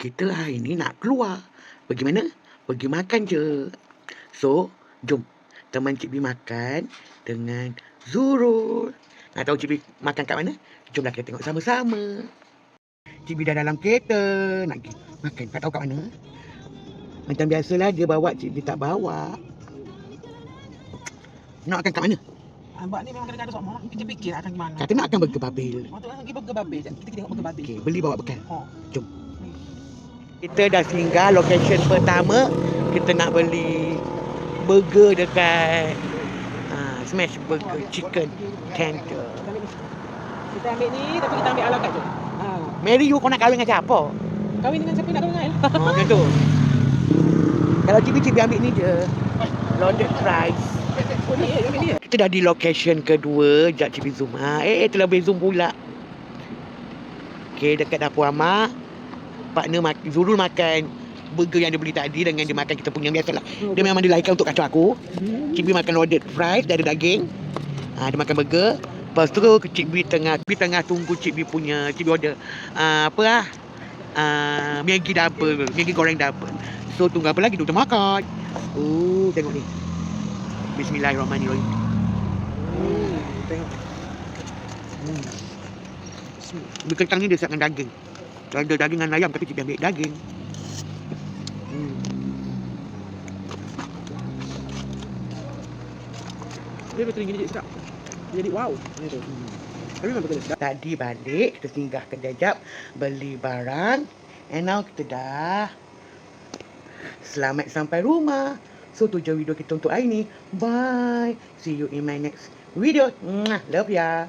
kita hari ni nak keluar. Pergi mana? Pergi makan je. So, jom teman Cik B makan dengan Zurul. Nak tahu Cik B makan kat mana? Jomlah kita tengok sama-sama. Cik B dah dalam kereta. Nak pergi makan. Tak tahu kat mana. Macam biasalah dia bawa, Cik B tak bawa. Nak makan kat mana? Abang ni memang kadang-kadang sok mak. Kita fikir akan gimana. Kata nak makan burger babil. Waktu nak pergi burger babil. Kita tengok burger babil. Okey, beli bawa bekal. Oh. Jom. Kita dah singgah location pertama. Kita nak beli burger dekat Smash Burger Chicken Tender. Kita ambil ni, tapi kita ambil ala kat je. Mary, you kau nak kahwin dengan siapa? Kahwin dengan siapa nak kahwin dengan Macam tu. Kalau Cik B ambil ni je. Loaded fries. Oh ni, ambil ni. Kita dah di location kedua. Sekejap Cik B zoom. Terlebih zoom pula. Okay, dekat dapur Amak. Partner Zurul makan burger yang dia beli tadi dengan dia makan kita punya biasalah. Dia memang dilahirkan untuk kacau aku. Cik B makan loaded fries dari daging. Dia makan burger. Lepas tu Cik B tengah tunggu Cik B punya. Cik B order Maggi double, Maggi goreng double. So tunggu apa lagi? Kita makan. Tengok ni. Bismillahirrahmanirrahim. Tengok. Mie kentang ni dia siapkan daging. Ada daging dengan ayam tapi Cik B ambil daging. Dia betul gini jadi sedap. Jadi wow. Tapi memang betul sedap. Tadi balik, kita singgah kedai jap, beli barang. And now kita dah selamat sampai rumah. So tu je video kita untuk hari ni. Bye. See you in my next video. Love ya.